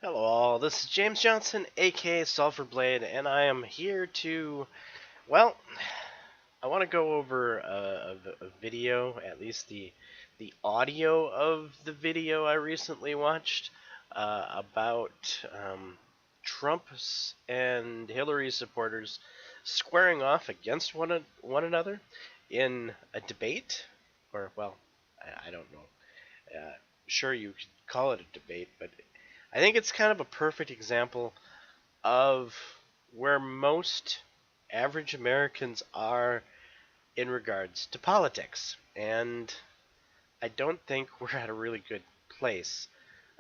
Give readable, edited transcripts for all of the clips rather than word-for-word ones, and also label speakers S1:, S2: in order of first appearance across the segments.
S1: Hello all, this is James Johnson, aka Sulfurblade, and I am here to, well, I want to go over a video, at least the audio of the video I recently watched, about Trump and Hillary supporters squaring off against one another in a debate, or, well, I don't know. Sure, you could call it a debate, but I think it's kind of a perfect example of where most average Americans are in regards to politics. And I don't think we're at a really good place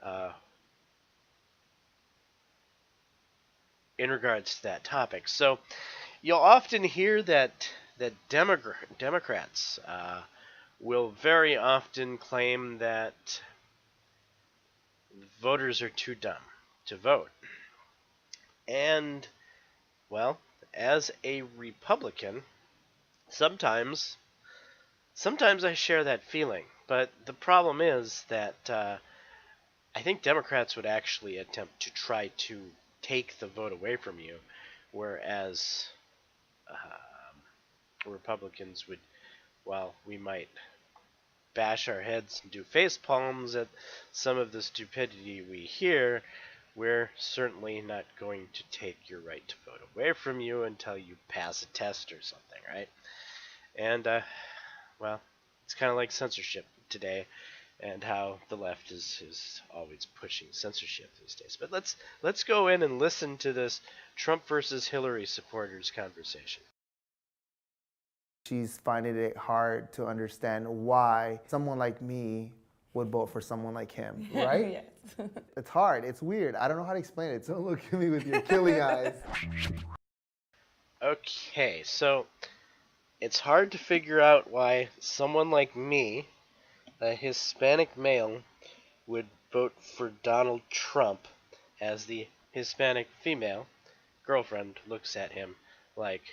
S1: uh, in regards to that topic. So you'll often hear that Democrats will very often claim that voters are too dumb to vote. And, well, as a Republican, sometimes I share that feeling, but the problem is that I think Democrats would actually attempt to try to take the vote away from you, whereas Republicans would, well, we might bash our heads and do face palms at some of the stupidity we hear. We're certainly not going to take your right to vote away from you until you pass a test or something, right? And well, it's kind of like censorship today, and how the left is always pushing censorship these days. But let's go in and listen to this Trump versus Hillary supporters conversation.
S2: She's finding it hard to understand why someone like me would vote for someone like him, right?
S3: Yes.
S2: It's hard. It's weird. I don't know how to explain it. Don't look at me with your killing eyes.
S1: Okay, so it's hard to figure out why someone like me, a Hispanic male, would vote for Donald Trump, as the Hispanic female girlfriend looks at him like,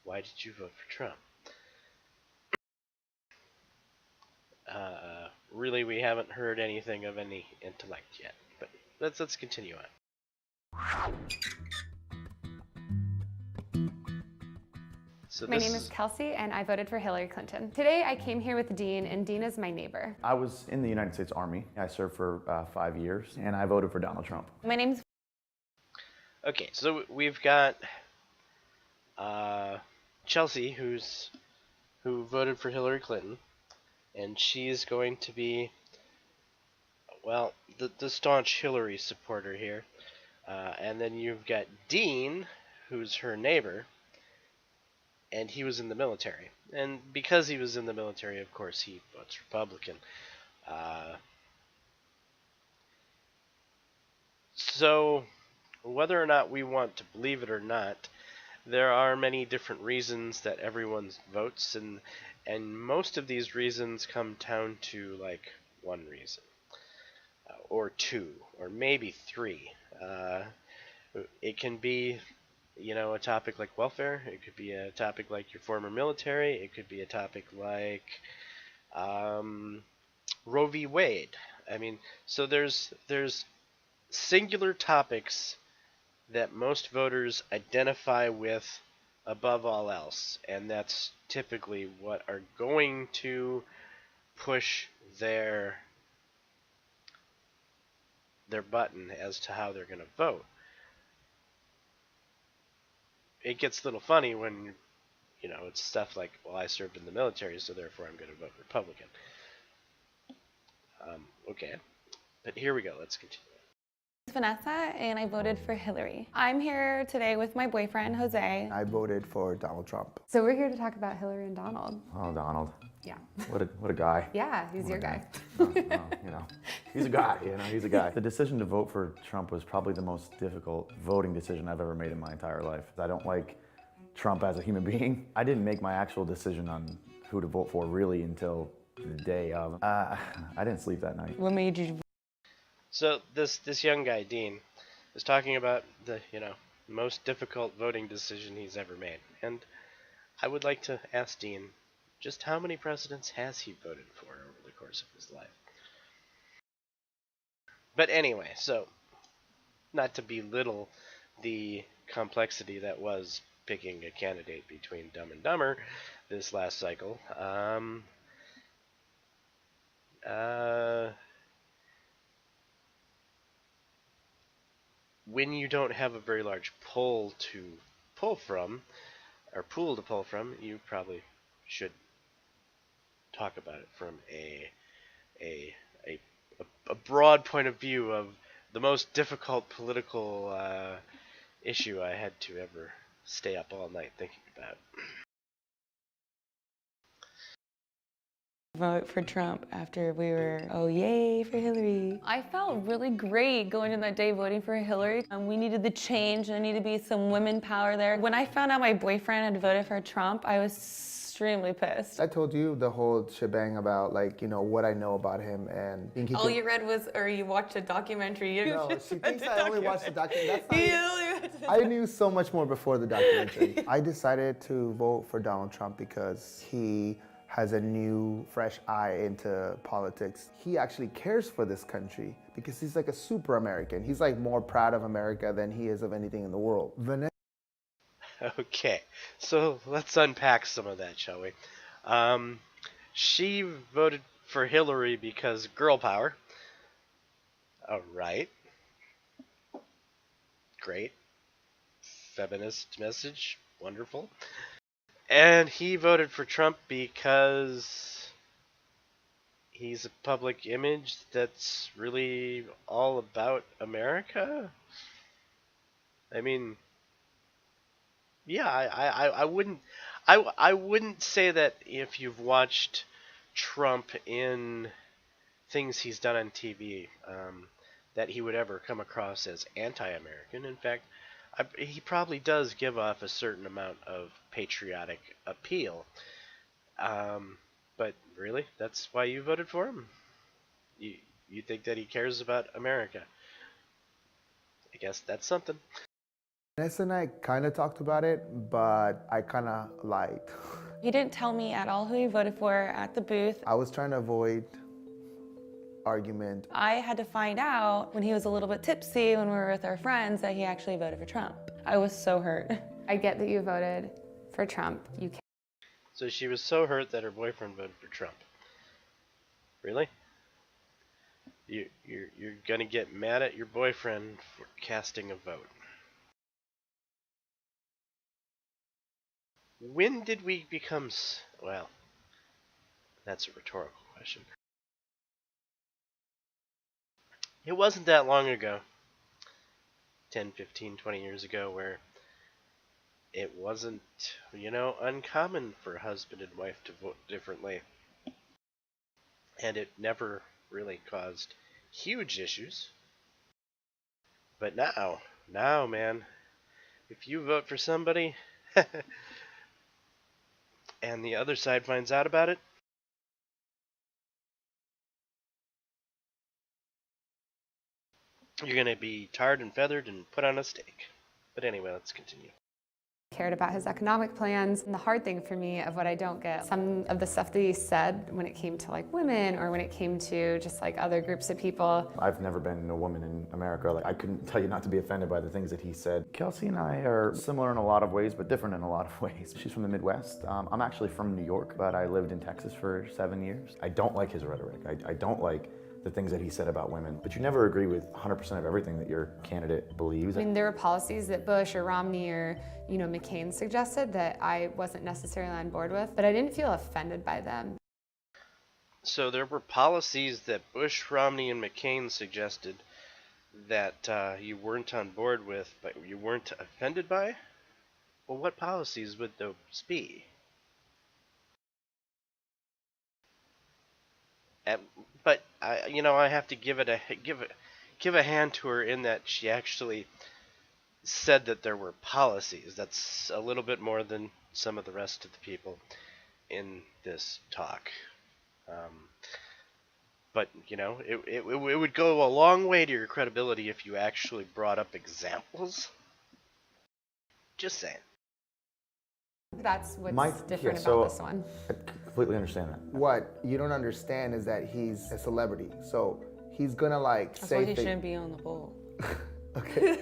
S1: why did you vote for Trump? Really, we haven't heard anything of any intellect yet, but let's continue on. So
S3: My name is Kelsey, and I voted for Hillary Clinton. Today, I came here with Dean, and Dean is my neighbor.
S4: I was in the United States Army. I served for 5 years, and I voted for Donald Trump.
S3: My name's
S1: Okay, so we've got Chelsea, who voted for Hillary Clinton, and she's going to be, well, the staunch Hillary supporter here. And then you've got Dean, who's her neighbor, and he was in the military. And because he was in the military, of course, he votes Republican. So, whether or not we want to believe it or not, there are many different reasons that everyone votes, and most of these reasons come down to like one reason, or two, or maybe three. It can be, a topic like welfare. It could be a topic like your former military. It could be a topic like Roe v. Wade. I mean, so there's singular topics that most voters identify with above all else, and that's typically what are going to push their button as to how they're going to vote. It gets a little funny when, it's stuff like, well, I served in the military, so therefore I'm going to vote Republican. Okay, but here we go. Let's continue.
S3: Vanessa, and I voted for Hillary. I'm here today with my boyfriend, Jose.
S2: I voted for Donald Trump.
S3: So we're here to talk about Hillary and Donald.
S4: Oh, Donald.
S3: Yeah.
S4: What a guy.
S3: Yeah, he's your guy.
S4: He's a guy, he's a guy. The decision to vote for Trump was probably the most difficult voting decision I've ever made in my entire life. I don't like Trump as a human being. I didn't make my actual decision on who to vote for really until the day of. I didn't sleep that night.
S3: What made you?
S1: So this young guy, Dean, is talking about the, most difficult voting decision he's ever made. And I would like to ask Dean, just how many presidents has he voted for over the course of his life? But anyway, so not to belittle the complexity that was picking a candidate between Dumb and Dumber this last cycle. Uh, when you don't have a very large pool to pull from, or pool to pull from, you probably should talk about it from a a, a broad point of view of the most difficult political issue I had to ever stay up all night thinking about.
S3: Vote for Trump after we were, oh yay for Hillary. I felt really great going in that day voting for Hillary. We needed the change, there needed to be some women power there. When I found out my boyfriend had voted for Trump, I was extremely pissed.
S2: I told you the whole shebang about, like, you know, what I know about him, and think he
S3: All
S2: could...
S3: you read was, or you watched a documentary. You
S2: No,
S3: just
S2: she
S3: read
S2: thinks
S3: the
S2: I only watched the documentary.
S3: documentary.
S2: I knew so much more before the documentary. I decided to vote for Donald Trump because he has a new, fresh eye into politics. He actually cares for this country because he's like a super American. He's like more proud of America than he is of anything in the world.
S1: Okay, so let's unpack some of that, shall we? She voted for Hillary because girl power. All right. Great. Feminist message. Wonderful. And he voted for Trump because he's a public image that's really all about America. I mean, yeah, I wouldn't say that if you've watched Trump in things he's done on TV, that he would ever come across as anti-American. In fact, he probably does give off a certain amount of patriotic appeal. But really, that's why you voted for him? You think that he cares about America? I guess that's something.
S2: Vanessa and I kind of talked about it, but I kind of lied.
S3: He didn't tell me at all who he voted for at the booth.
S2: I was trying to avoid argument.
S3: I had to find out when he was a little bit tipsy when we were with our friends that he actually voted for Trump. I was so hurt.
S5: I get that you voted for Trump. You can.
S1: So she was so hurt that her boyfriend voted for Trump. Really? You're gonna get mad at your boyfriend for casting a vote. When did we become well, that's a rhetorical question. It wasn't that long ago, 10, 15, 20 years ago, where it wasn't, uncommon for husband and wife to vote differently. And it never really caused huge issues. But now, man, if you vote for somebody and the other side finds out about it, you're going to be tarred and feathered and put on a stake. But anyway, let's continue.
S5: Cared about his economic plans. And the hard thing for me of what I don't get, some of the stuff that he said when it came to like women or when it came to just like other groups of people.
S4: I've never been a woman in America. Like, I couldn't tell you not to be offended by the things that he said. Kelsey and I are similar in a lot of ways, but different in a lot of ways. She's from the Midwest. I'm actually from New York, but I lived in Texas for 7 years. I don't like his rhetoric. I don't like the things that he said about women. But you never agree with 100% of everything that your candidate believes.
S5: I mean, there were policies that Bush or Romney or, McCain suggested that I wasn't necessarily on board with, but I didn't feel offended by them.
S1: So there were policies that Bush, Romney, and McCain suggested that you weren't on board with, but you weren't offended by? Well, what policies would those be? But I have to give a hand to her in that she actually said that there were policies. That's a little bit more than some of the rest of the people in this talk. But it would go a long way to your credibility if you actually brought up examples. Just saying.
S5: That's what's different about this one.
S4: I completely understand that.
S2: What you don't understand is that he's a celebrity. So he's gonna like
S3: That's
S2: say
S3: why he
S2: things.
S3: shouldn't be on the boat.
S2: Okay.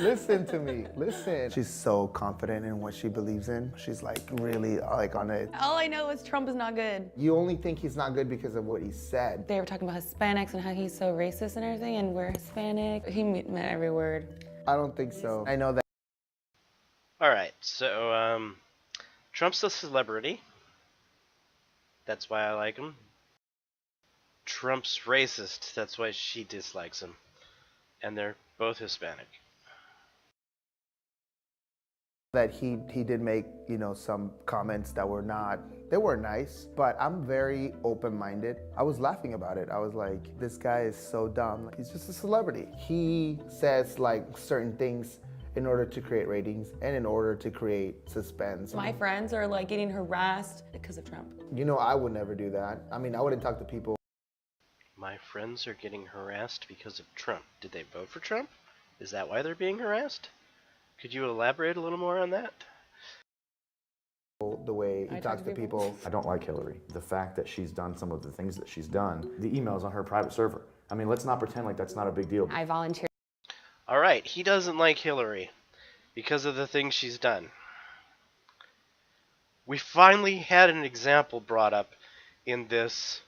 S2: Listen to me. Listen. She's so confident in what she believes in. She's like really like on it.
S3: All I know is Trump is not good.
S2: You only think he's not good because of what he said.
S3: They were talking about Hispanics and how he's so racist and everything, and we're Hispanic. He meant every word.
S2: I don't think so. I know that.
S1: All right, so Trump's a celebrity. That's why I like him. Trump's racist. That's why she dislikes him. And they're both Hispanic.
S2: That he did make, you know, some comments that were they weren't nice, but I'm very open-minded. I was laughing about it. I was like, this guy is so dumb. Like, he's just a celebrity. He says like certain things in order to create ratings and in order to create suspense.
S3: My friends are like getting harassed because of Trump.
S2: You know, I would never do that. I mean, I wouldn't talk to people.
S1: My friends are getting harassed because of Trump. Did they vote for Trump? Is that why they're being harassed? Could you elaborate a little more on that?
S2: The way he talks to people.
S4: I don't like Hillary. The fact that she's done some of the things that she's done, the emails on her private server. I mean, let's not pretend like that's not a big deal.
S5: I volunteer.
S1: All right, he doesn't like Hillary because of the things she's done. We finally had an example brought up in this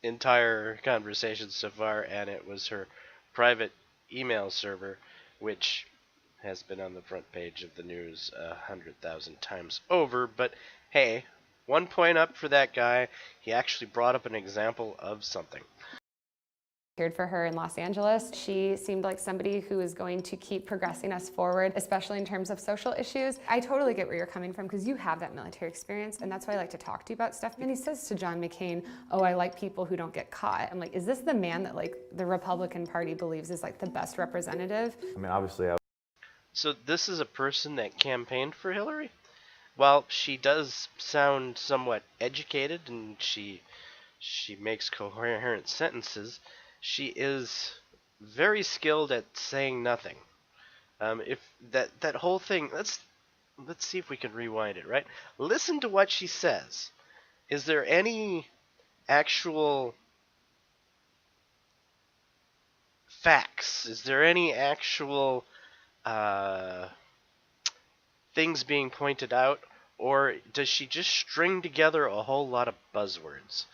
S1: entire conversation so far, and it was her private email server, which has been on the front page of the news 100,000 times over. But hey, 1 point up for that guy. He actually brought up an example of something.
S5: For her in Los Angeles. She seemed like somebody who is going to keep progressing us forward, especially in terms of social issues. I totally get where you're coming from because you have that military experience, and that's why I like to talk to you about stuff. And he says to John McCain, oh, I like people who don't get caught. I'm like, is this the man that like the Republican Party believes is like the best representative?
S4: I mean, obviously,
S1: So this is a person that campaigned for Hillary? While she does sound somewhat educated and she makes coherent sentences, she is very skilled at saying nothing. If that whole thing, let's see if we can rewind it, right? Listen to what she says. Is there any actual facts? Is there any actual things being pointed out, or does she just string together a whole lot of buzzwords?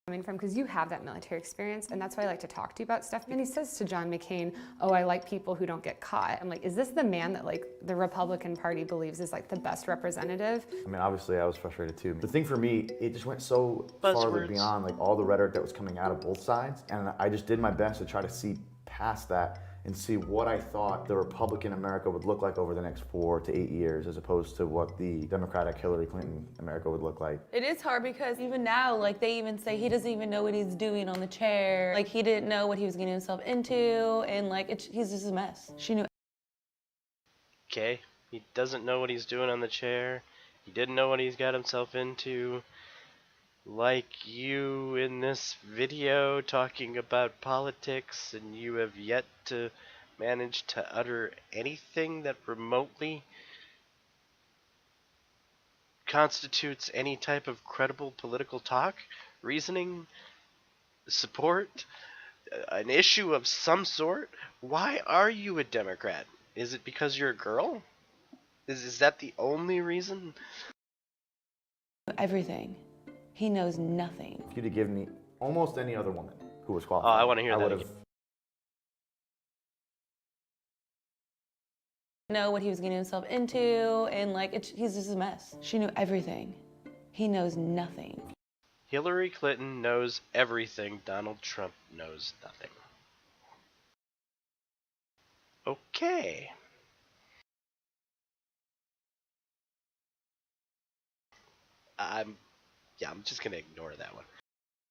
S5: Coming from because you have that military experience, and that's why I like to talk to you about stuff. And he says to John McCain, oh, I like people who don't get caught. I'm like, is this the man that like the Republican Party believes is like the best representative?
S4: I mean, obviously, I was frustrated too. The thing for me, it just went so farther beyond like all the rhetoric that was coming out of both sides, and I just did my best to try to see past that and see what I thought the Republican America would look like over the next 4 to 8 years, as opposed to what the Democratic Hillary Clinton America would look like.
S3: It is hard because even now, like they even say he doesn't even know what he's doing on the chair. Like he didn't know what he was getting himself into, and like he's just a mess. She knew.
S1: Okay, he doesn't know what he's doing on the chair. He didn't know what he's got himself into. Like you in this video talking about politics, and you have yet to manage to utter anything that remotely constitutes any type of credible political talk, reasoning, support, an issue of some sort. Why are you a Democrat? Is it because you're a girl? Is that the only reason?
S3: Everything. He knows nothing.
S4: If you'd have given me almost any other woman who was
S1: Oh,
S4: qualified,
S1: I want to hear that
S4: would've-
S1: again.
S3: Know what he was getting himself into, and like he's just a mess. She knew everything. He knows nothing.
S1: Hillary Clinton knows everything. Donald Trump knows nothing. Okay. I'm just gonna ignore that one.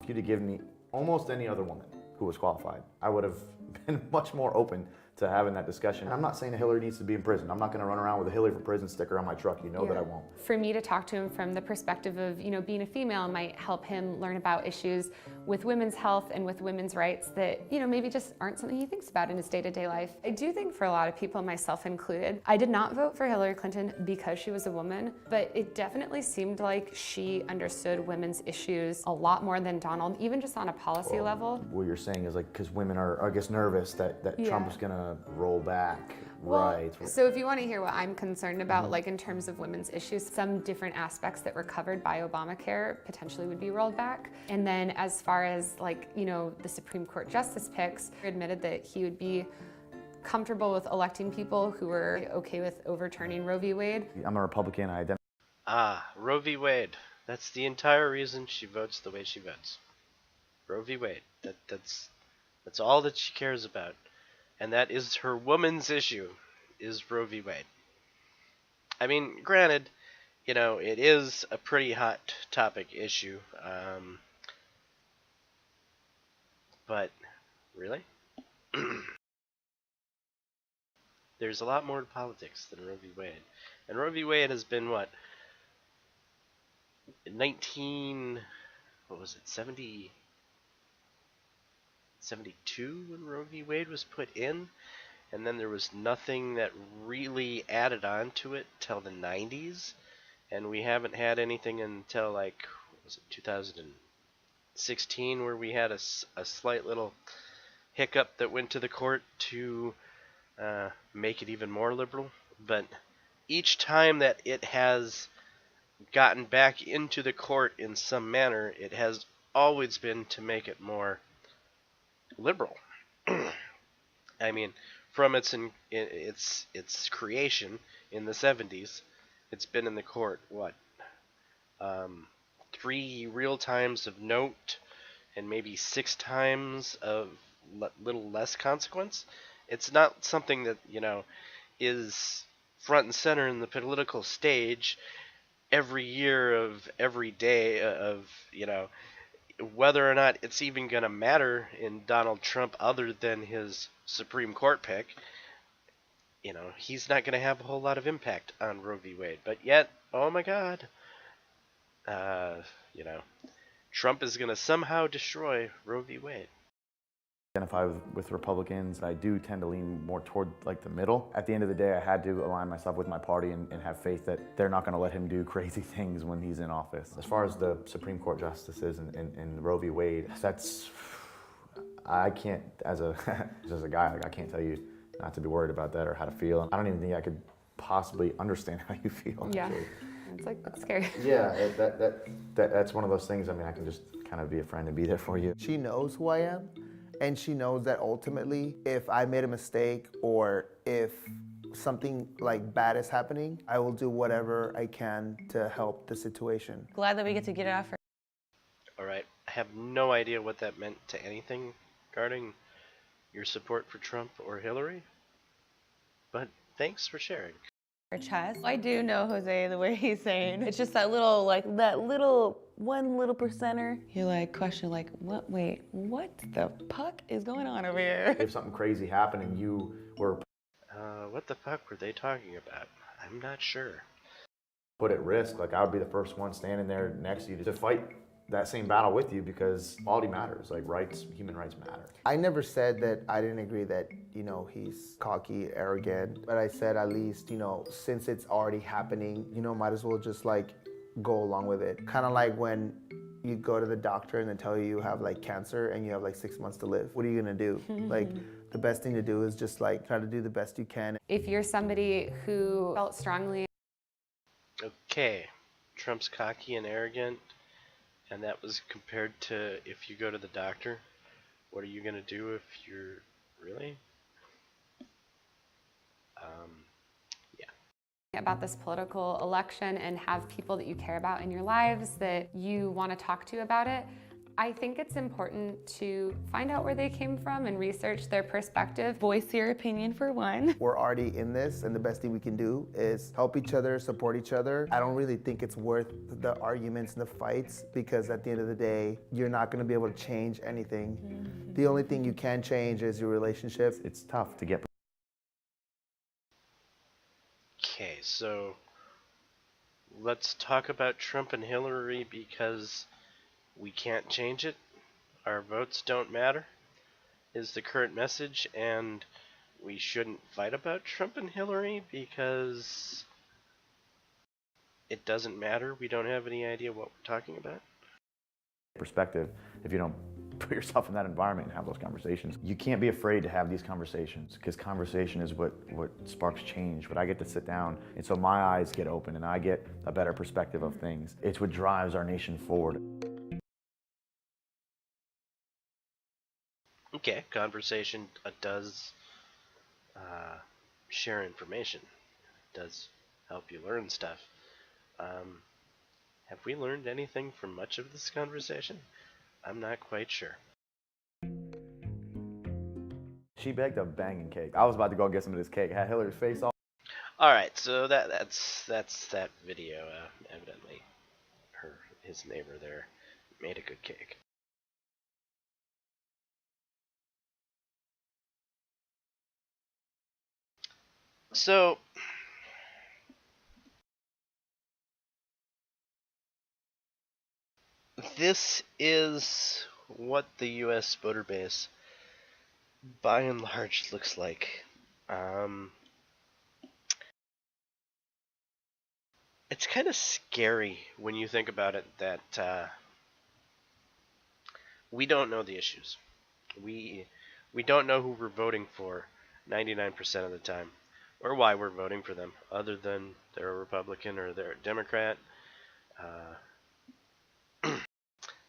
S4: If you'd have given me almost any other woman who was qualified, I would have been much more open to having that discussion. And I'm not saying that Hillary needs to be in prison. I'm not going to run around with a Hillary for prison sticker on my truck. You know that I won't.
S5: For me to talk to him from the perspective of, being a female might help him learn about issues with women's health and with women's rights that, maybe just aren't something he thinks about in his day-to-day life. I do think for a lot of people, myself included, I did not vote for Hillary Clinton because she was a woman, but it definitely seemed like she understood women's issues a lot more than Donald, even just on a policy level.
S4: What you're saying is like, because women are, I guess, nervous that Trump is going to roll back.
S5: Well,
S4: right.
S5: So if you want to hear what I'm concerned about, like in terms of women's issues, some different aspects that were covered by Obamacare potentially would be rolled back. And then as far as the Supreme Court justice picks, he admitted that he would be comfortable with electing people who were okay with overturning Roe v. Wade.
S4: I'm a Republican. I identify.
S1: Roe v. Wade. That's the entire reason she votes the way she votes. Roe v. Wade. That's all that she cares about. And that is her woman's issue, is Roe v. Wade. I mean, granted, it is a pretty hot topic issue. But, really? There's a lot more to politics than Roe v. Wade. And Roe v. Wade has been, 72 when Roe v. Wade was put in, and then there was nothing that really added on to it till the 90s, and we haven't had anything until 2016 where we had a slight little hiccup that went to the court to make it even more liberal. But each time that it has gotten back into the court in some manner, it has always been to make it more liberal. I mean, from its creation in the 70s, it's been in the court, 3 real times of note and maybe 6 times of little less consequence. It's not something that, is front and center in the political stage every year of every day of, whether or not it's even going to matter in Donald Trump other than his Supreme Court pick. He's not going to have a whole lot of impact on Roe v. Wade. But yet, oh my God, Trump is going to somehow destroy Roe v. Wade.
S4: Identify with Republicans. I do tend to lean more toward the middle. At the end of the day, I had to align myself with my party and have faith that they're not going to let him do crazy things when he's in office. As far as the Supreme Court justices and Roe v. Wade, I can't, as a guy, I can't tell you not to be worried about that or how to feel. I don't even think I could possibly understand how you feel.
S5: Yeah,
S4: actually.
S5: that's scary.
S4: Yeah, that's one of those things. I mean, I can just kind of be a friend and be there for you.
S2: She knows who I am, and she knows that ultimately, if I made a mistake or if something bad is happening, I will do whatever I can to help the situation.
S3: Glad that we get to get it off her.
S1: All right. I have no idea what that meant to anything regarding your support for Trump or Hillary, but thanks for sharing.
S3: Her chest. I do know Jose the way he's saying. It's just that little, one little percenter. You question what? Wait, what the puck is going on over here?
S4: If something crazy happened and you were
S1: What the fuck were they talking about? I'm not sure.
S4: put at risk, I would be the first one standing there next to you to fight that same battle with you, because quality matters. Human rights matter.
S2: I never said that I didn't agree that, he's cocky, arrogant, but I said at least, since it's already happening, might as well just go along with it. Kind of like when you go to the doctor and they tell you have cancer and you have 6 months to live. What are you gonna do? The best thing to do is just try to do the best you can.
S5: If you're somebody who felt strongly.
S1: Okay, Trump's cocky and arrogant, and that was compared to if you go to the doctor. What are you gonna do if you're really? Yeah.
S5: About this political election and have people that you care about in your lives that you want to talk to about it, I think it's important to find out where they came from and research their perspective.
S3: Voice your opinion for one.
S2: We're already in this, and the best thing we can do is help each other, support each other. I don't really think it's worth the arguments and the fights, because at the end of the day, you're not gonna be able to change anything. The only thing you can change is your relationships.
S4: It's tough to get
S1: so let's talk about Trump and Hillary because we can't change it. Our votes don't matter, is the current message, and we shouldn't fight about Trump and Hillary because it doesn't matter. We don't have any idea what we're talking about.
S4: Perspective, if you don't put yourself in that environment and have those conversations. You can't be afraid to have these conversations, because conversation is what sparks change. But I get to sit down, and so my eyes get open and I get a better perspective of things. It's what drives our nation forward.
S1: Okay, conversation does share information, does help you learn stuff. Have we learned anything from much of this conversation? I'm not quite sure.
S4: She baked a banging cake. I was about to go get some of this cake. It had Hillary's face all.
S1: All right, so that's that video. Evidently, his neighbor there made a good cake. So this is what the U.S. voter base, by and large, looks like. It's kind of scary when you think about it that we don't know the issues. We don't know who we're voting for 99% of the time, or why we're voting for them, other than they're a Republican or they're a Democrat.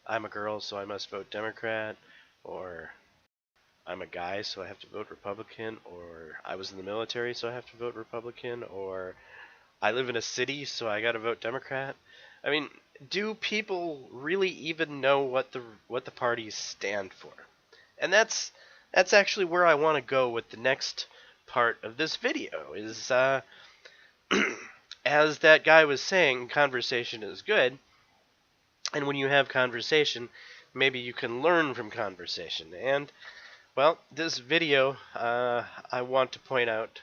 S1: I'm a girl, so I must vote Democrat, or I'm a guy, so I have to vote Republican, or I was in the military, so I have to vote Republican, or I live in a city, so I gotta vote Democrat. I mean, do people really even know what the parties stand for? And that's actually where I want to go with the next part of this video. Is as that guy was saying, conversation is good, and when you have conversation, maybe you can learn from conversation. And well, this video, I want to point out,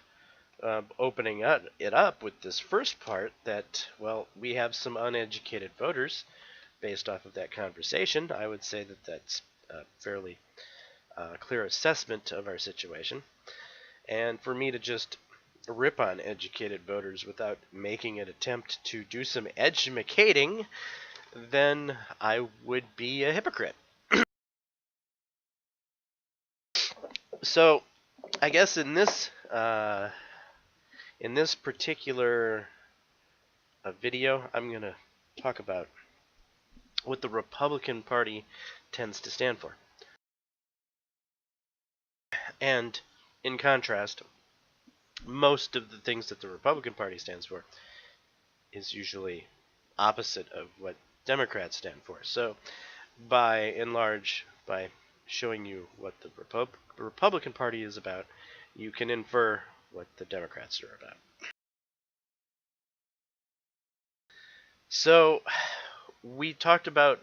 S1: opening it up with this first part, that, well, we have some uneducated voters based off of that conversation. I would say that that's a fairly clear assessment of our situation. And for me to just rip on educated voters without making an attempt to do some edumacating, then I would be a hypocrite. So, I guess in this particular video, I'm going to talk about what the Republican Party tends to stand for. And in contrast, most of the things that the Republican Party stands for is usually opposite of what Democrats stand for. So, by and large, by showing you what the Republican Party is about, you can infer what the Democrats are about. So, we talked about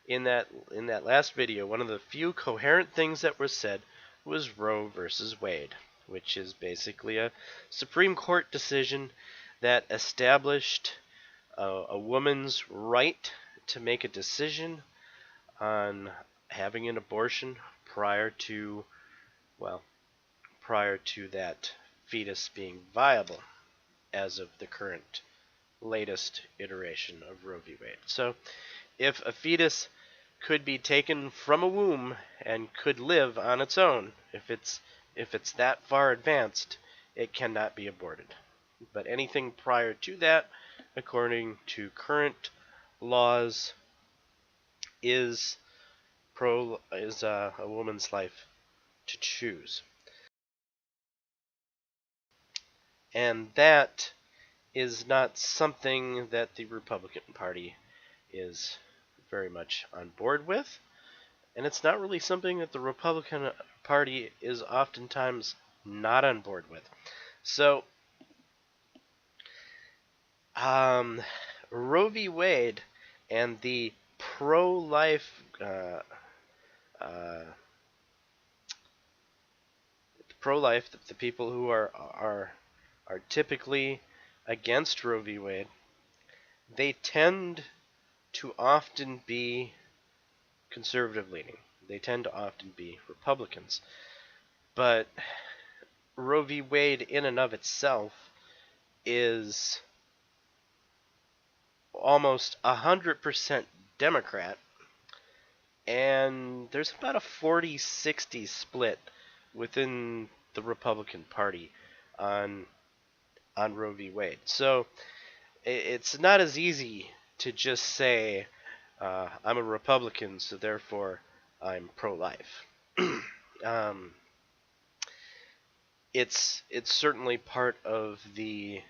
S1: in that last video, one of the few coherent things that were said was Roe versus Wade, which is basically a Supreme Court decision that established a woman's right to make a decision on having an abortion prior to that fetus being viable, as of the current latest iteration of Roe v. Wade. So if a fetus could be taken from a womb and could live on its own, if it's that far advanced, it cannot be aborted. But anything prior to that, according to current laws, is a woman's life to choose. And that is not something that the Republican Party is very much on board with, and it's not really something that the Republican Party is oftentimes not on board with. So, Roe v. Wade and the pro-life the people who are typically against Roe v. Wade, they tend to often be conservative leaning. They tend to often be Republicans. But Roe v. Wade in and of itself is almost 100% Democrat, and there's about a 40-60 split within the Republican Party on Roe v. Wade. So it's not as easy to just say I'm a Republican, so therefore I'm pro-life. It's certainly part of the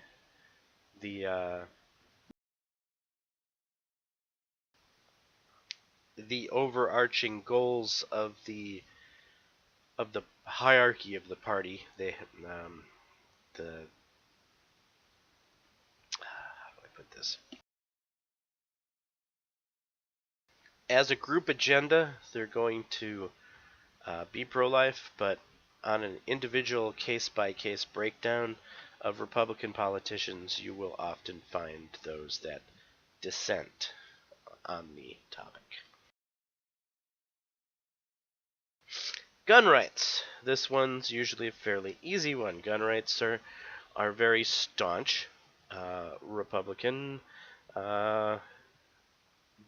S1: overarching goals of the hierarchy of the party. The how do I put this? As a group agenda, they're going to be pro-life, but on an individual case-by-case breakdown of Republican politicians, you will often find those that dissent on the topic. Gun rights. This one's usually a fairly easy one. Gun rights are very staunch Republican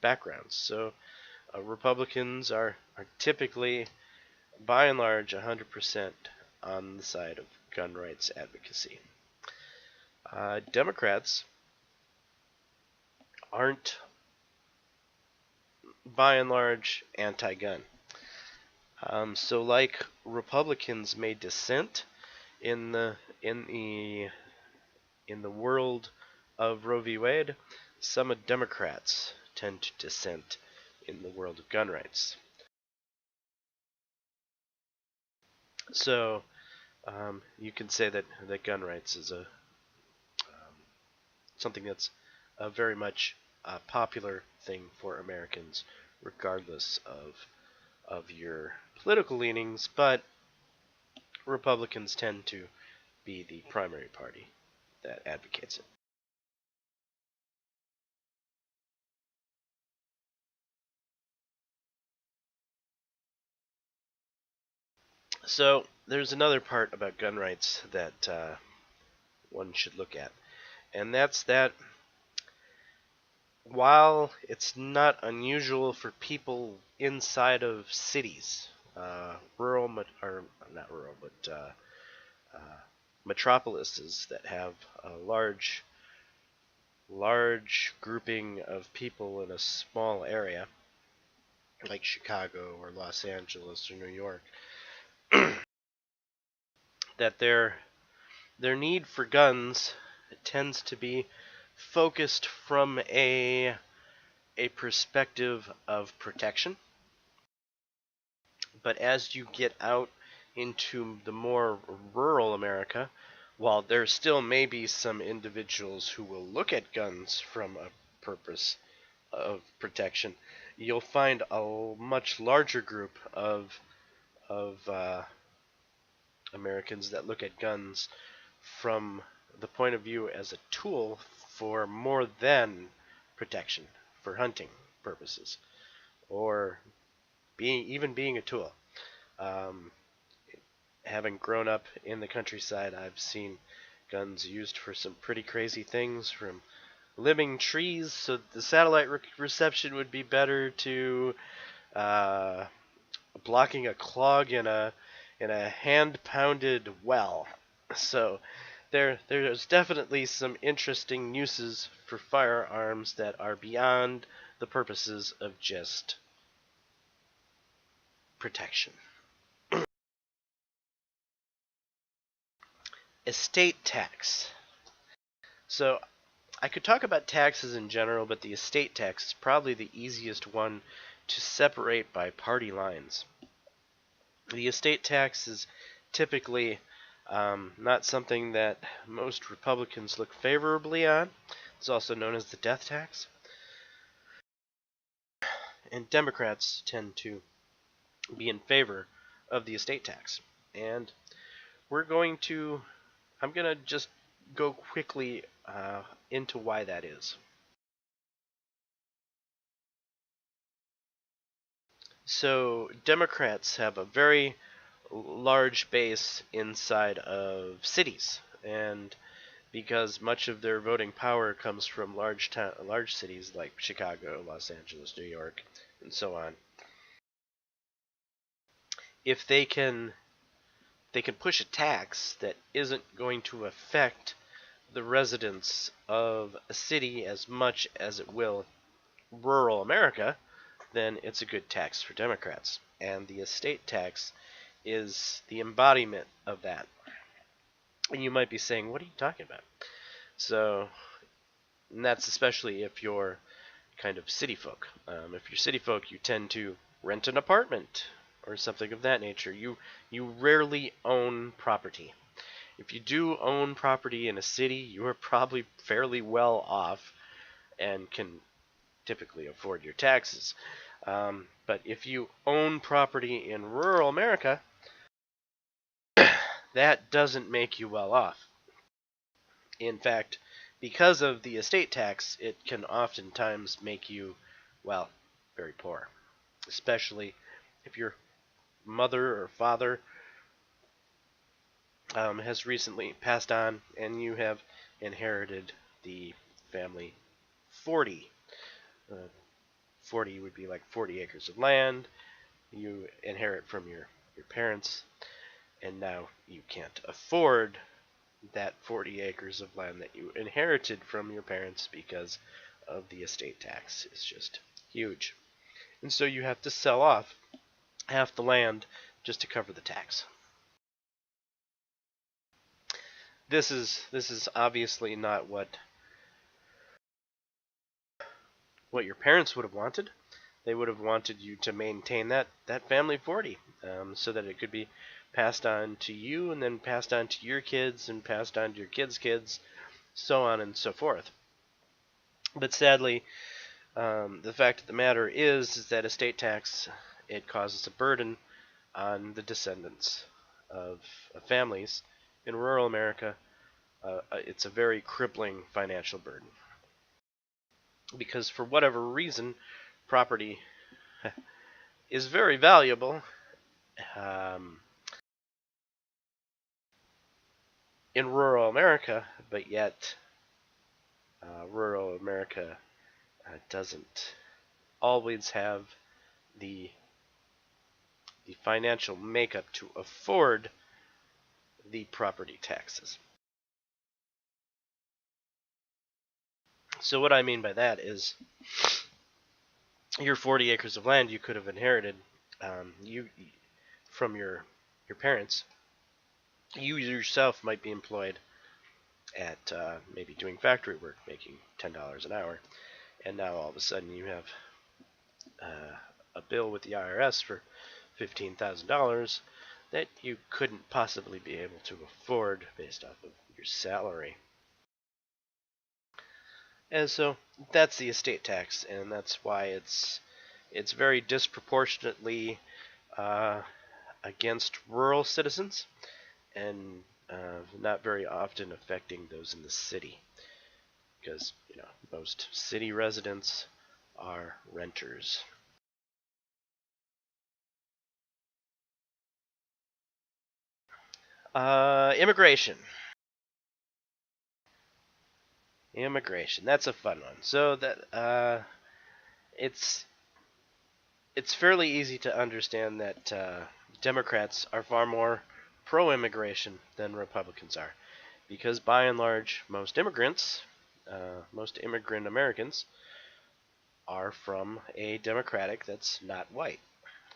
S1: backgrounds. So Republicans are typically, by and large, 100% on the side of gun rights advocacy. Democrats aren't, by and large, anti-gun. So, like Republicans may dissent in the world of Roe v. Wade, some Democrats tend to dissent in the world of gun rights. So you can say that gun rights is something that's very much a popular thing for Americans, regardless of your political leanings, but Republicans tend to be the primary party that advocates it. So there's another part about gun rights that one should look at, and that's that while it's not unusual for people inside of cities, rural, or not rural, but metropolises that have a large grouping of people in a small area, like Chicago or Los Angeles or New York, that their need for guns tends to be focused from a perspective of protection. But as you get out into the more rural America, while there still may be some individuals who will look at guns from a purpose of protection, you'll find a much larger group of Americans that look at guns from the point of view as a tool for more than protection, for hunting purposes, or being a tool. Having grown up in the countryside, I've seen guns used for some pretty crazy things, from limbing trees so the satellite reception would be better, to blocking a clog in a hand-pounded well. So there's definitely some interesting uses for firearms that are beyond the purposes of just protection. Estate tax. So I could talk about taxes in general, but the estate tax is probably the easiest one to separate by party lines. The estate tax is typically not something that most Republicans look favorably on. It's also known as the death tax. And Democrats tend to be in favor of the estate tax. And I'm going to just go quickly into why that is. So Democrats have a very large base inside of cities, and because much of their voting power comes from large cities like Chicago, Los Angeles, New York, and so on. If they can push a tax that isn't going to affect the residents of a city as much as it will rural America, then it's a good tax for Democrats. And the estate tax is the embodiment of that. And you might be saying, what are you talking about? So, and that's especially if you're kind of city folk. If you're city folk, you tend to rent an apartment or something of that nature. You rarely own property. If you do own property in a city, you are probably fairly well off and can typically afford your taxes. But if you own property in rural America, that doesn't make you well off. In fact, because of the estate tax, it can oftentimes make you, well, very poor. Especially if your mother or father has recently passed on and you have inherited the family 40. Uh, 40 would be like 40 acres of land. You inherit from your parents, and now you can't afford that 40 acres of land that you inherited from your parents because of the estate tax. It's just huge. And so you have to sell off half the land just to cover the tax. This is obviously not what your parents would have wanted. They would have wanted you to maintain that family 40, so that it could be passed on to you and then passed on to your kids and passed on to your kids' kids, so on and so forth. But sadly, the fact of the matter is that estate tax, it causes a burden on the descendants of families in rural America. It's a very crippling financial burden because for whatever reason, property is very valuable in rural America, but yet rural America doesn't always have the financial makeup to afford the property taxes. So what I mean by that is your 40 acres of land you could have inherited you from your parents. You yourself might be employed at maybe doing factory work, making $10 an hour, and now all of a sudden you have a bill with the IRS for $15,000 that you couldn't possibly be able to afford based off of your salary. And so that's the estate tax, and that's why it's very disproportionately against rural citizens, and not very often affecting those in the city, because most city residents are renters. Immigration. That's a fun one. So that it's fairly easy to understand that Democrats are far more pro-immigration than Republicans are, because by and large, most immigrant Americans are from a demographic that's not white,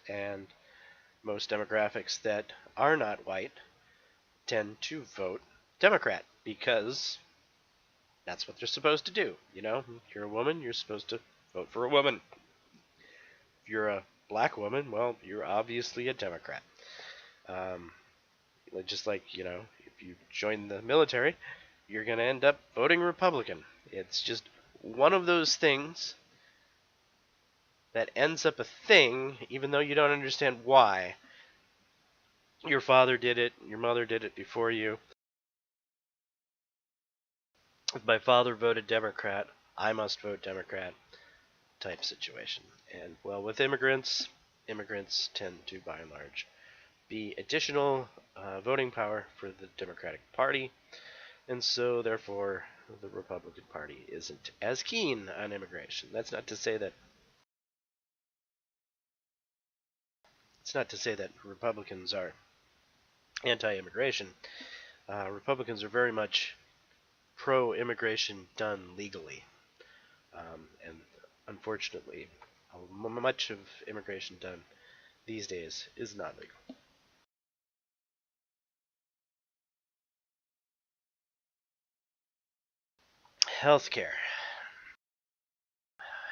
S1: and most demographics that are not white tend to vote Democrat because that's what they're supposed to do. If you're a woman, you're supposed to vote for a woman. If you're a black woman, well, you're obviously a Democrat. Just like, if you join the military, you're going to end up voting Republican. It's just one of those things that ends up a thing, even though you don't understand why. Your father did it, your mother did it before you. if my father voted Democrat, I must vote Democrat type situation. And well, with immigrants, immigrants tend to, by and large, be additional voting power for the Democratic Party, and so therefore the Republican Party isn't as keen on immigration. That's not to say that Republicans are anti-immigration. Republicans are very much pro-immigration done legally, and unfortunately, much of immigration done these days is not legal. Healthcare.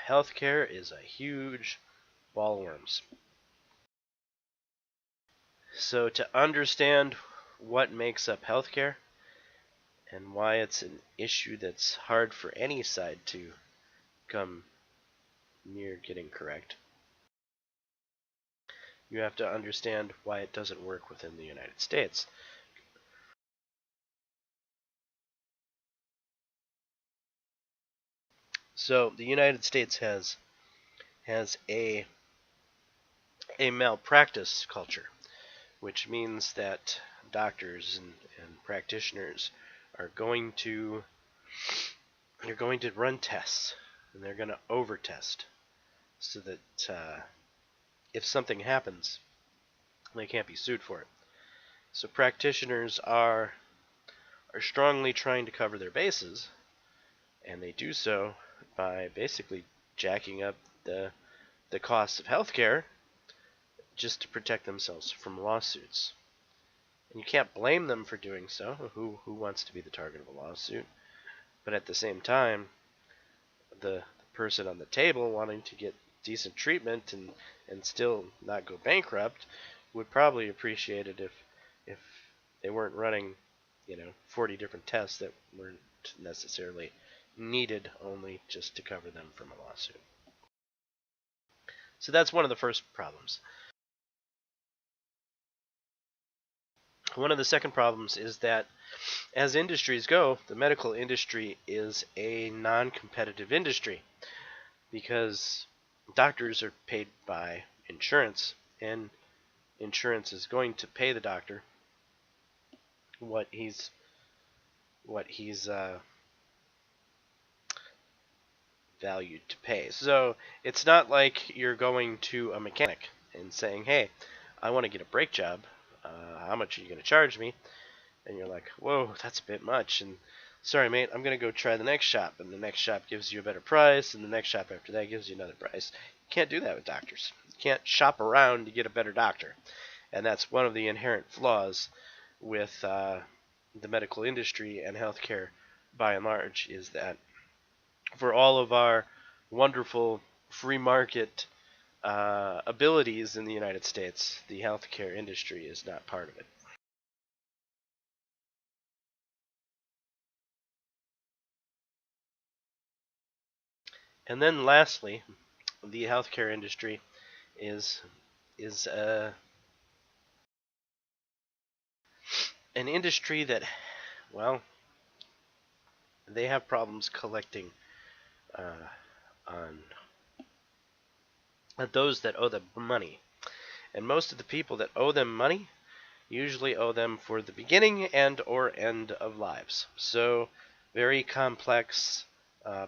S1: Healthcare is a huge ball of worms. So to understand what makes up healthcare and why it's an issue that's hard for any side to come near getting correct, you have to understand why it doesn't work within the United States. So the United States has a malpractice culture, which means that doctors and practitioners are going to run tests, and they're going to over-test so that if something happens, they can't be sued for it. So practitioners are strongly trying to cover their bases, and they do so by basically jacking up the costs of healthcare just to protect themselves from lawsuits. And you can't blame them for doing so. Who wants to be the target of a lawsuit? But at the same time, the person on the table wanting to get decent treatment and still not go bankrupt would probably appreciate it if they weren't running 40 different tests that weren't necessarily needed only just to cover them from a lawsuit. So that's one of the first problems. One of the second problems is that as industries go, the medical industry is a non-competitive industry because doctors are paid by insurance, and insurance is going to pay the doctor what he's valued to pay. So it's not like you're going to a mechanic and saying, "Hey, I want to get a brake job. How much are you going to charge me?" And you're like, "Whoa, that's a bit much." And sorry, mate, I'm going to go try the next shop. And the next shop gives you a better price, and the next shop after that gives you another price. You can't do that with doctors. You can't shop around to get a better doctor. And that's one of the inherent flaws with the medical industry and healthcare by and large, is that for all of our wonderful free market abilities in the United States, the healthcare industry is not part of it. And then lastly, the healthcare industry is an industry that, well, they have problems collecting on those that owe them money. And most of the people that owe them money usually owe them for the beginning and or end of lives. So very complex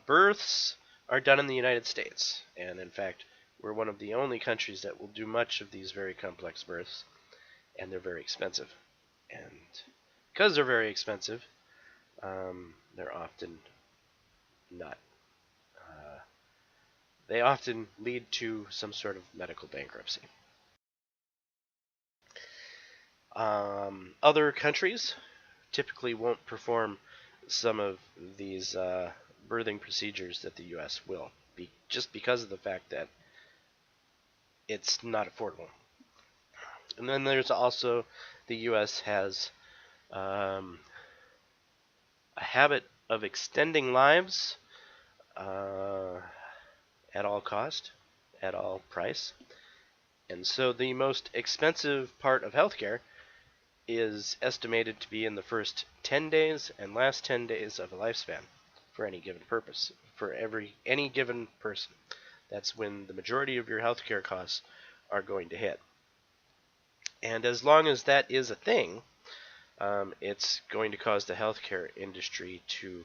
S1: births are done in the United States. And in fact, we're one of the only countries that will do much of these very complex births. And they're very expensive. And because they're very expensive, they're often not. They often lead to some sort of medical bankruptcy. Other countries typically won't perform some of these birthing procedures that the U.S. will, just because of the fact that it's not affordable. And then there's also the U.S. has a habit of extending lives at all cost, at all price. And so the most expensive part of healthcare is estimated to be in the first 10 days and last 10 days of a lifespan. for any given purpose, for any given person. That's when the majority of your healthcare costs are going to hit. And as long as that is a thing, it's going to cause the healthcare industry to,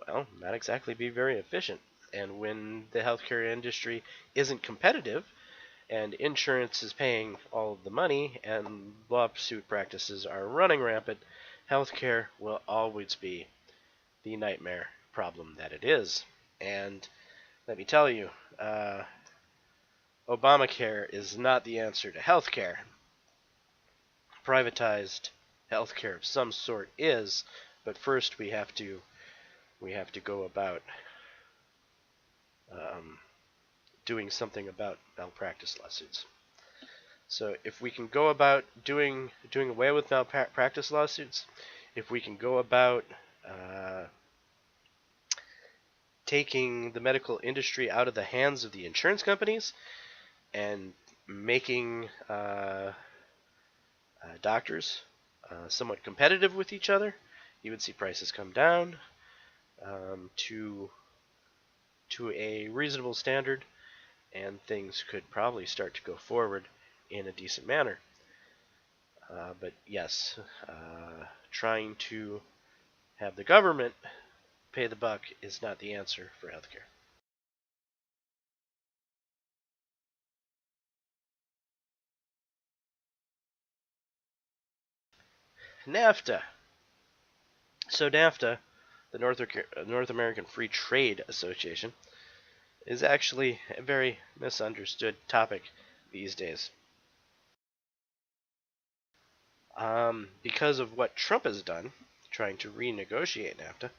S1: well, not exactly be very efficient. And when the healthcare industry isn't competitive, and insurance is paying all of the money, and lawsuit practices are running rampant, healthcare will always be the nightmare problem that it is. And let me tell you, Obamacare is not the answer to healthcare. Privatized healthcare of some sort is, but first we have to go about doing something about malpractice lawsuits. So if we can go about doing away with malpractice lawsuits, if we can go about taking the medical industry out of the hands of the insurance companies and making doctors somewhat competitive with each other, you would see prices come down to a reasonable standard, and things could probably start to go forward in a decent manner. But yes, trying to have the government pay the buck is not the answer for healthcare. NAFTA. So NAFTA, the North American Free Trade Association, is actually a very misunderstood topic these days. Because of what Trump has done, trying to renegotiate NAFTA,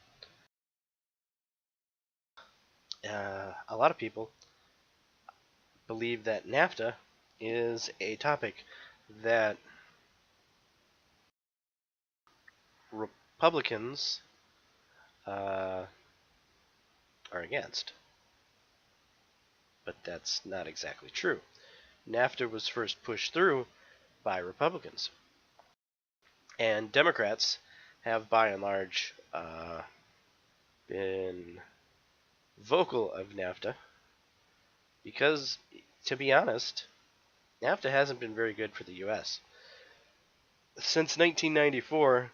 S1: a lot of people believe that NAFTA is a topic that Republicans are against. But that's not exactly true. NAFTA was first pushed through by Republicans. And Democrats have, by and large, been vocal of NAFTA because, to be honest, NAFTA hasn't been very good for the U.S. Since 1994,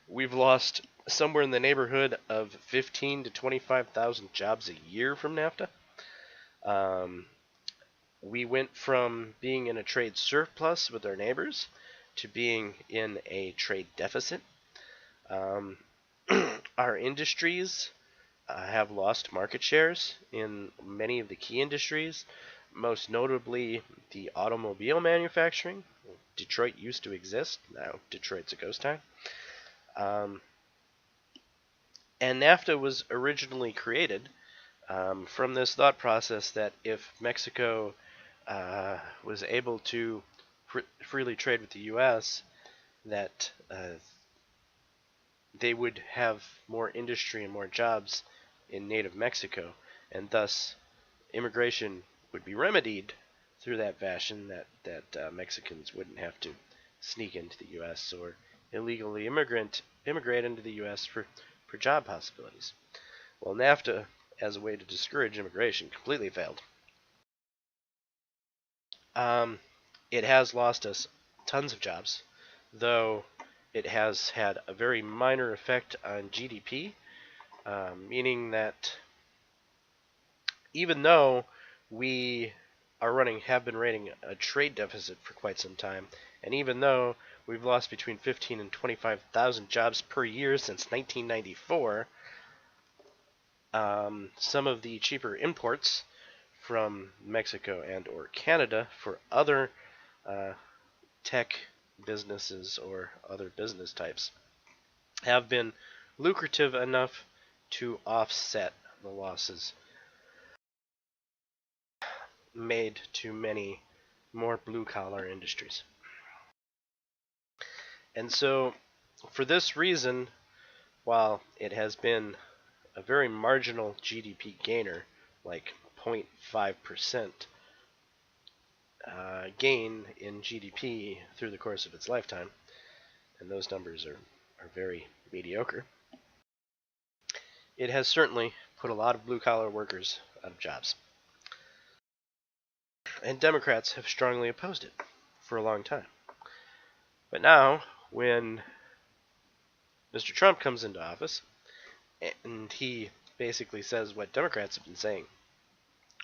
S1: we've lost somewhere in the neighborhood of 15 to 25,000 jobs a year from NAFTA. We went from being in a trade surplus with our neighbors to being in a trade deficit. Our industries have lost market shares in many of the key industries, most notably the automobile manufacturing. Detroit used to exist. Now Detroit's a ghost town. And NAFTA was originally created from this thought process that if Mexico was able to freely trade with the U.S., that they would have more industry and more jobs in native Mexico, and thus immigration would be remedied through that fashion, that Mexicans wouldn't have to sneak into the U.S. or illegally immigrate into the U.S. for job possibilities. Well, NAFTA, as a way to discourage immigration, completely failed. It has lost us tons of jobs, though it has had a very minor effect on GDP, meaning that even though we have been rating a trade deficit for quite some time, and even though we've lost between 15 and 25,000 jobs per year since 1994, some of the cheaper imports from Mexico and or Canada for other tech businesses or other business types have been lucrative enough to offset the losses made to many more blue-collar industries. And so, for this reason, while it has been a very marginal GDP gainer, like 0.5% gain in GDP through the course of its lifetime, and those numbers are very mediocre, it has certainly put a lot of blue-collar workers out of jobs. And Democrats have strongly opposed it for a long time. But now, when Mr. Trump comes into office, and he basically says what Democrats have been saying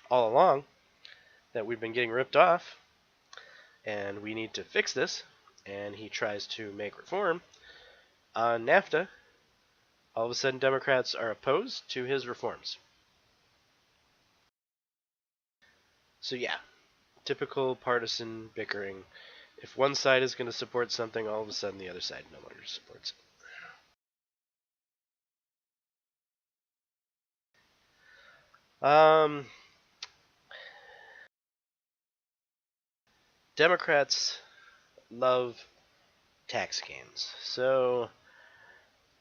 S1: all along, that we've been getting ripped off, and we need to fix this, and he tries to make reform on NAFTA, all of a sudden Democrats are opposed to his reforms. So yeah, typical partisan bickering. If one side is going to support something, all of a sudden the other side no longer supports it. Democrats love tax gains. So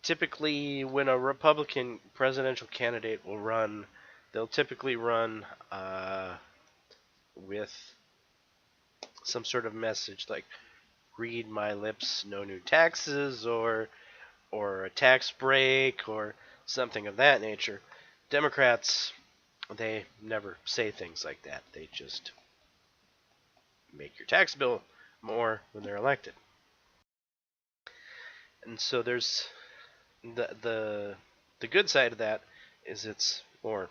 S1: typically when a Republican presidential candidate will run, they'll typically run with some sort of message like "read my lips, no new taxes," or a tax break, or something of that nature. Democrats, they never say things like that. They just make your tax bill more when they're elected. And so there's the good side of that is it's more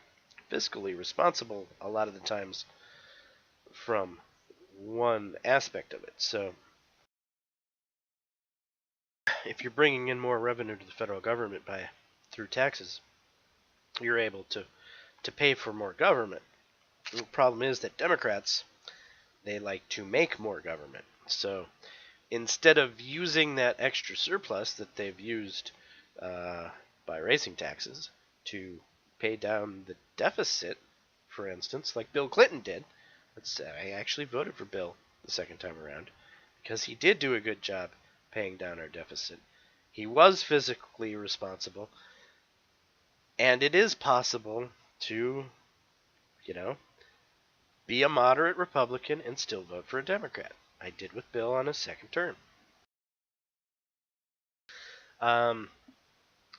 S1: fiscally responsible a lot of the times from one aspect of it. So if you're bringing in more revenue to the federal government through taxes, you're able to pay for more government. The problem is that Democrats, they like to make more government. So instead of using that extra surplus that they've used by raising taxes to pay down the deficit, for instance, like Bill Clinton did. I actually voted for Bill the second time around because he did do a good job paying down our deficit. He was physically responsible, and it is possible to, be a moderate Republican and still vote for a Democrat. I did with Bill on his second term.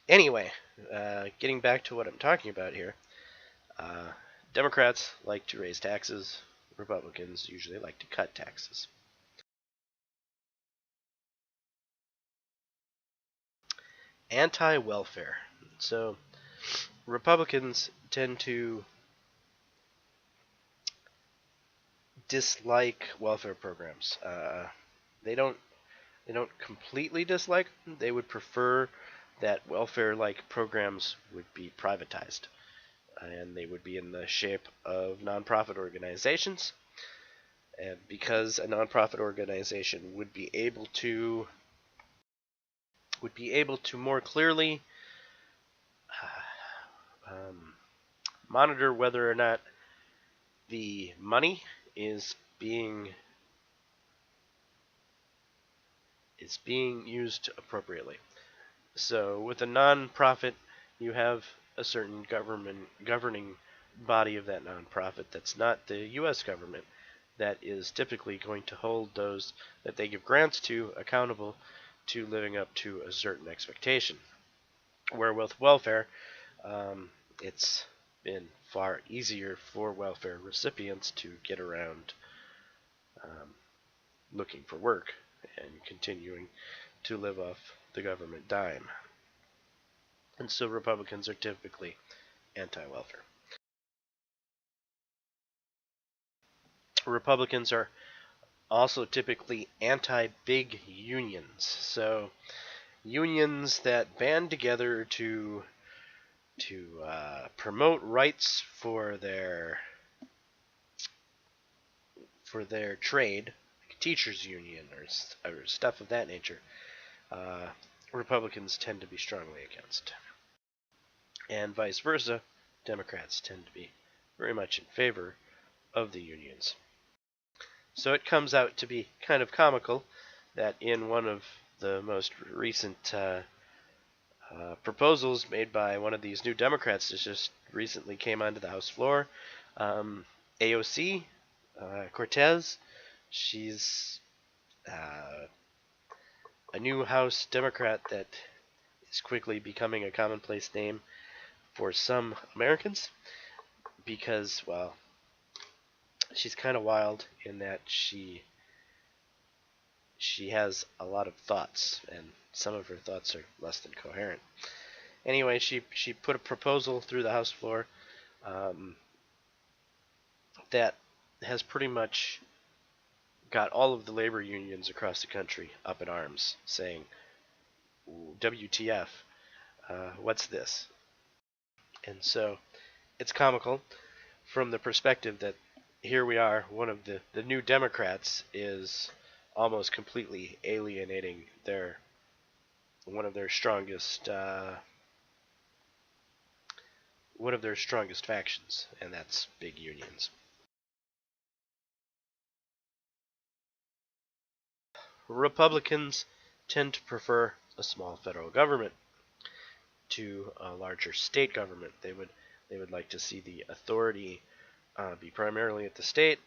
S1: Anyway, getting back to what I'm talking about here, Democrats like to raise taxes. Republicans usually like to cut taxes. Anti-welfare. So Republicans tend to dislike welfare programs. They don't completely dislike them. They would prefer that welfare-like programs would be privatized, and they would be in the shape of nonprofit organizations. And because a nonprofit organization would be able to more clearly monitor whether or not the money is being used appropriately. So with a nonprofit, you have a certain governing body of that nonprofit that's not the U.S. government that is typically going to hold those that they give grants to accountable to living up to a certain expectation. Where with welfare, it's been far easier for welfare recipients to get around looking for work and continuing to live off the government dime. And so Republicans are typically anti-welfare. Republicans are also typically anti-big unions. So unions that band together to promote rights for their trade, like a teachers union or stuff of that nature, Republicans tend to be strongly against. And vice versa, Democrats tend to be very much in favor of the unions. So it comes out to be kind of comical that in one of the most recent proposals made by one of these new Democrats that just recently came onto the House floor, AOC Cortez, she's a new House Democrat that is quickly becoming a commonplace name. for some Americans because, well, she's kind of wild in that she has a lot of thoughts, and some of her thoughts are less than coherent. Anyway, she put a proposal through the House floor um, that has pretty much got all of the labor unions across the country up in arms, saying, WTF, what's this? And so it's comical from the perspective that here we are, one of the new Democrats is almost completely alienating one of their strongest factions, and that's big unions. Republicans tend to prefer a small federal government to a larger state government. They would like to see the authority be primarily at the state,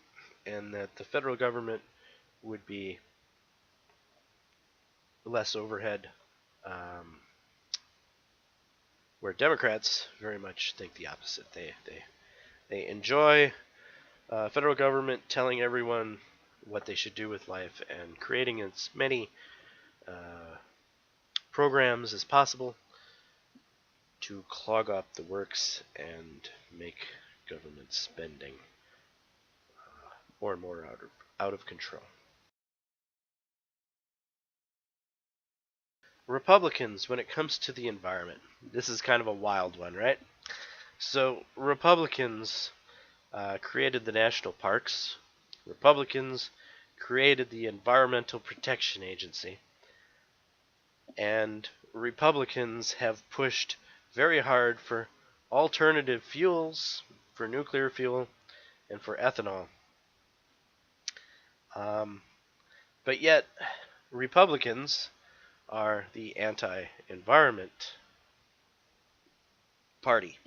S1: and that the federal government would be less overhead. Where Democrats very much think the opposite. They enjoy federal government telling everyone what they should do with life and creating as many programs as possible to clog up the works and make government spending more and more out of control. Republicans, when it comes to the environment, this is kind of a wild one, right? So Republicans created the national parks. Republicans created the Environmental Protection Agency. And Republicans have pushed very hard for alternative fuels, for nuclear fuel, and for ethanol. But yet, Republicans are the anti-environment party.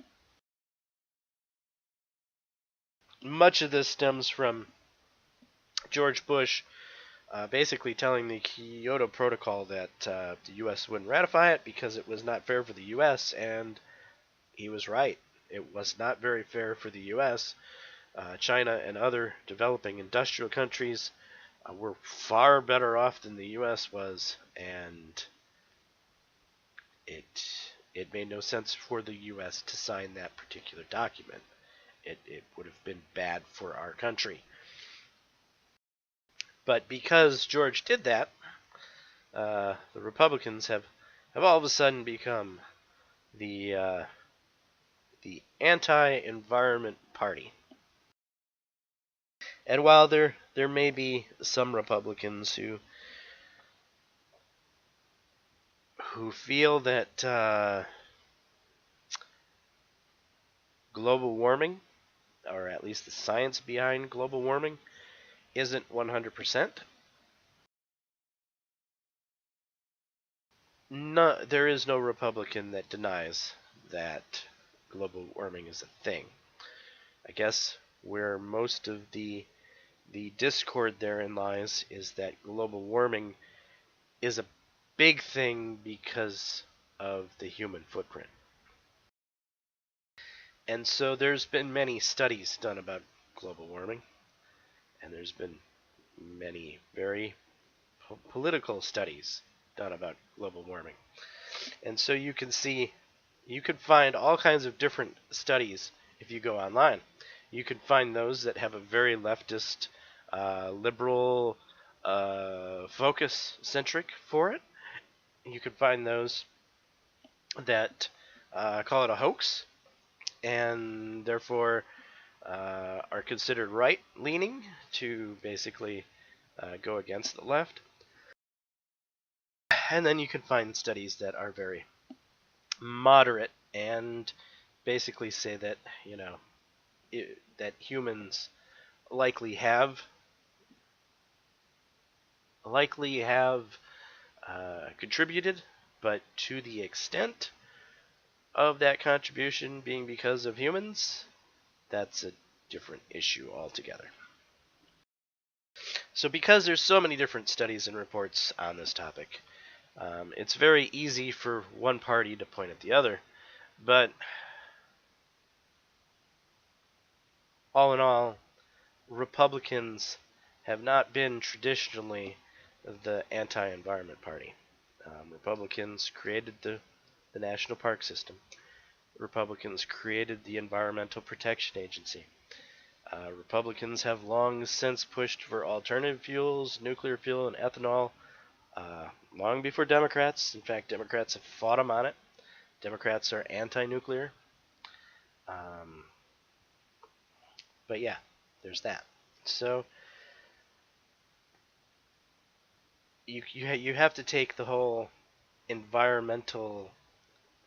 S1: Much of this stems from George Bush basically telling the Kyoto Protocol that the U.S. wouldn't ratify it because it was not fair for the U.S., and he was right. It was not very fair for the U.S. China and other developing industrial countries were far better off than the U.S. was, and it made no sense for the U.S. to sign that particular document. It would have been bad for our country. But because George did that, the Republicans have all of a sudden become the anti-environment party. And while there may be some Republicans who feel that global warming, or at least the science behind global warming, isn't 100%. No, there is no Republican that denies that global warming is a thing. I guess where most of the discord therein lies is that global warming is a big thing because of the human footprint. And so there's been many studies done about global warming, and there's been many very political studies done about global warming. And so you can find all kinds of different studies if you go online. You can find those that have a very leftist, liberal focus centric for it. You can find those that call it a hoax and therefore are considered right-leaning to basically go against the left. And then you can find studies that are very moderate and basically say that, that humans likely have contributed, but to the extent of that contribution being because of humans, that's a different issue altogether. So because there's so many different studies and reports on this topic, it's very easy for one party to point at the other, but all in all, Republicans have not been traditionally the anti-environment party. Republicans created the National Park System. Republicans created the Environmental Protection Agency. Republicans have long since pushed for alternative fuels, nuclear fuel, and ethanol, long before Democrats. In fact, Democrats have fought them on it. Democrats are anti-nuclear. But yeah, there's that. So you have to take the whole environmental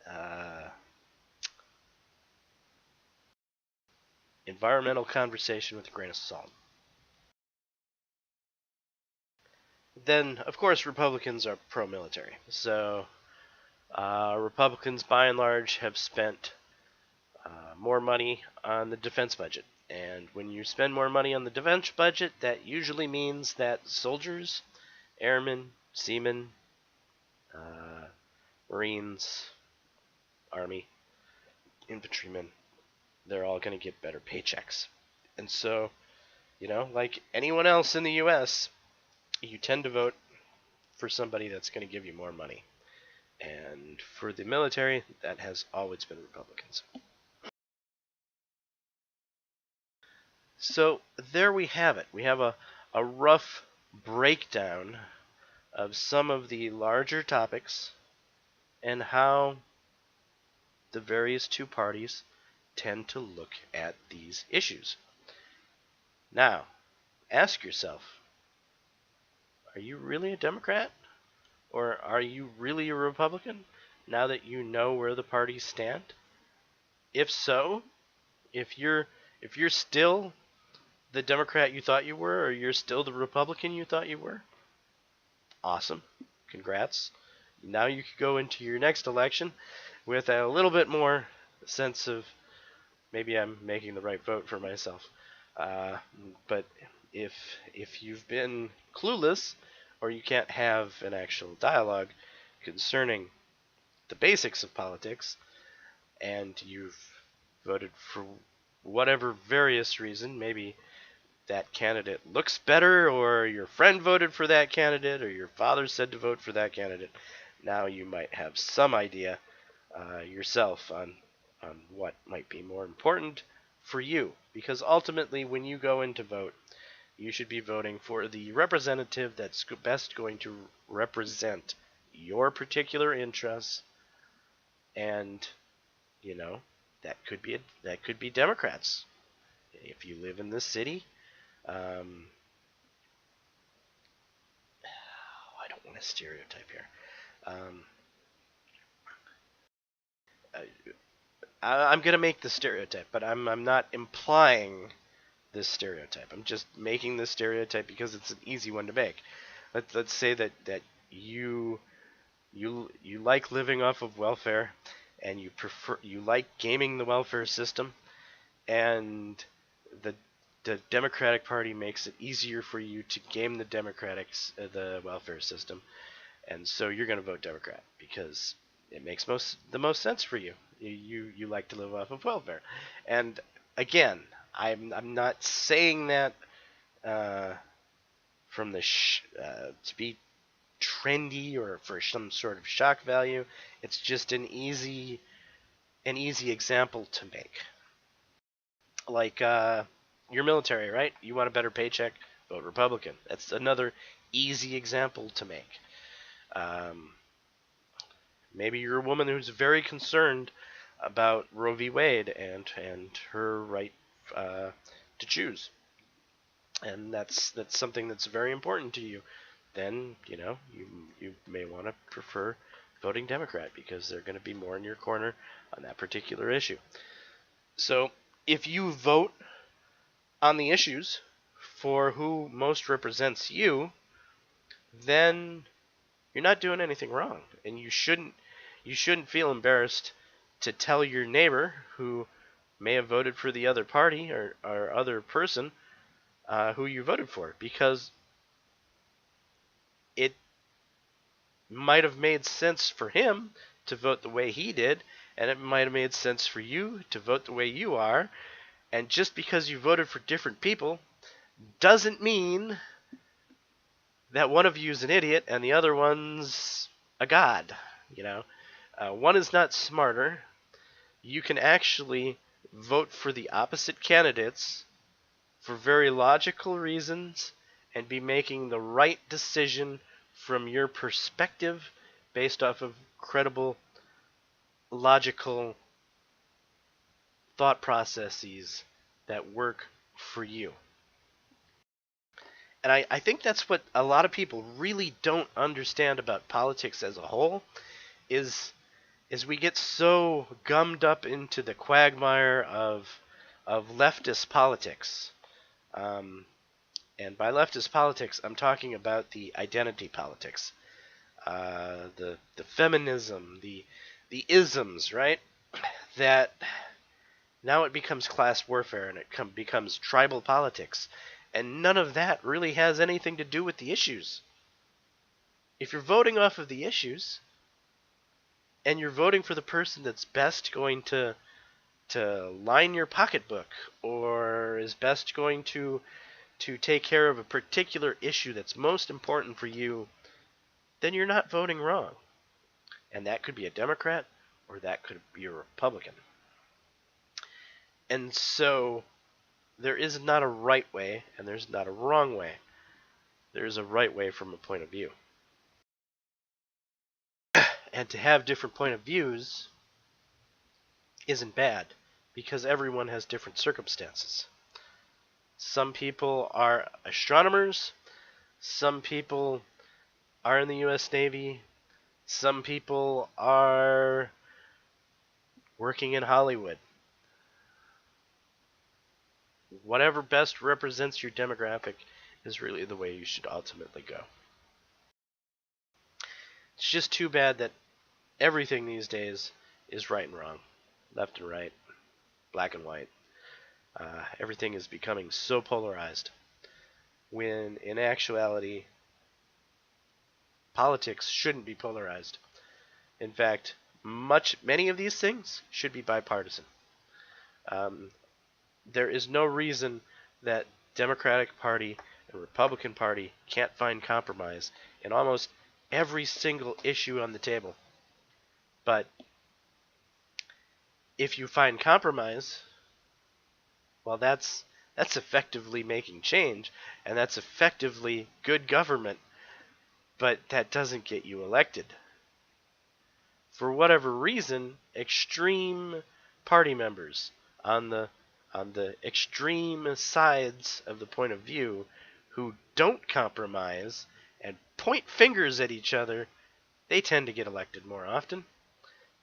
S1: uh, environmental conversation with a grain of salt. Then, of course, Republicans are pro-military. So Republicans, by and large, have spent more money on the defense budget. And when you spend more money on the defense budget, that usually means that soldiers, airmen, seamen, Marines, Army, infantrymen, they're all going to get better paychecks. And so, like anyone else in the U.S., you tend to vote for somebody that's going to give you more money. And for the military, that has always been Republicans. So there we have it. We have a rough breakdown of some of the larger topics and how the various two parties tend to look at these issues. Now, ask yourself, are you really a Democrat? Or are you really a Republican now that you know where the parties stand? If so, if you're still the Democrat you thought you were, or you're still the Republican you thought you were, awesome. Congrats. Now you can go into your next election with a little bit more sense of maybe I'm making the right vote for myself. But if you've been clueless, or you can't have an actual dialogue concerning the basics of politics, and you've voted for whatever various reason, maybe that candidate looks better, or your friend voted for that candidate, or your father said to vote for that candidate, now you might have some idea yourself on what might be more important for you. Because ultimately, when you go in to vote, you should be voting for the representative that's best going to represent your particular interests, and that could be Democrats. If you live in this city, I don't want to stereotype here. I'm gonna make the stereotype, but I'm not implying this stereotype. I'm just making this stereotype because it's an easy one to make. Let's say that you like living off of welfare, and you like gaming the welfare system, and the Democratic Party makes it easier for you to game the welfare system, and so you're going to vote Democrat because it makes the most sense for you. You like to live off of welfare, and again, I'm not saying that from the to be trendy or for some sort of shock value. It's just an easy example to make. Like your military, right? You want a better paycheck, vote Republican. That's another easy example to make. Maybe you're a woman who's very concerned about Roe v. Wade and her right to choose, and that's something that's very important to you. Then you may want to prefer voting Democrat because they're going to be more in your corner on that particular issue. So if you vote on the issues for who most represents you, then you're not doing anything wrong, and you shouldn't feel embarrassed to tell your neighbor who may have voted for the other party or other person who you voted for, because it might have made sense for him to vote the way he did, and it might have made sense for you to vote the way you are, And just because you voted for different people doesn't mean that one of you is an idiot and the other one's a god. You know, one is not smarter. You can actually vote for the opposite candidates for very logical reasons and be making the right decision from your perspective based off of credible, logical thought processes that work for you. And I think that's what a lot of people really don't understand about politics as a whole is we get so gummed up into the quagmire of leftist politics. And by leftist politics, I'm talking about the identity politics, the feminism, the isms, right? That now it becomes class warfare and it becomes tribal politics, and none of that really has anything to do with the issues. If you're voting off of the issues, and you're voting for the person that's best going to line your pocketbook, or is best going to take care of a particular issue that's most important for you, then you're not voting wrong. And that could be a Democrat, or that could be a Republican. And so there is not a right way, and there's not a wrong way. There's a right way from a point of view. And to have different point of views isn't bad, because everyone has different circumstances. Some people are astronomers, some people are in the U.S. Navy, some people are working in Hollywood. Whatever best represents your demographic is really the way you should ultimately go. It's just too bad that everything these days is right and wrong, left and right, black and white. Everything is becoming so polarized, when in actuality, politics shouldn't be polarized. In fact, many of these things should be bipartisan. There is no reason that Democratic Party and Republican Party can't find compromise in almost every single issue on the table. But if you find compromise, well, that's effectively making change, and that's effectively good government, but that doesn't get you elected. For whatever reason, extreme party members on the extreme sides of the point of view who don't compromise and point fingers at each other, they tend to get elected more often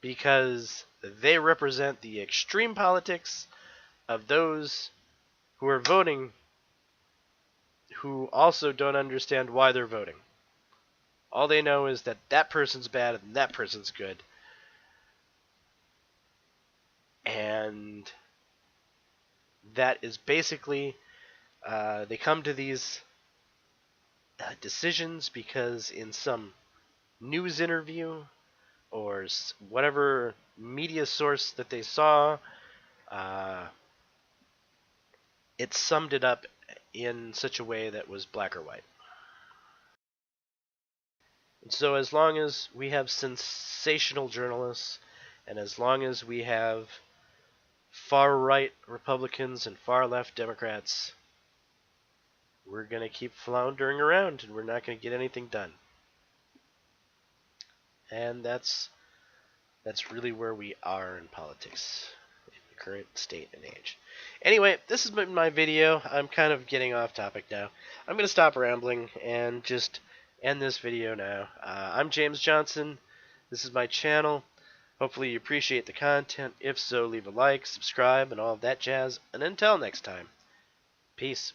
S1: because they represent the extreme politics of those who are voting who also don't understand why they're voting. All they know is that that person's bad and that person's good. And that is basically, they come to these decisions because in some news interview or whatever media source that they saw, it summed it up in such a way that was black or white. And so as long as we have sensational journalists, and as long as we have far-right Republicans and far-left Democrats, we're going to keep floundering around and we're not going to get anything done. And that's really where we are in politics in the current state and age. Anyway, this has been my video. I'm kind of getting off topic now. I'm going to stop rambling and just end this video now. I'm James Johnson. This is my channel. Hopefully you appreciate the content. If so, leave a like, subscribe, and all of that jazz. And until next time, peace.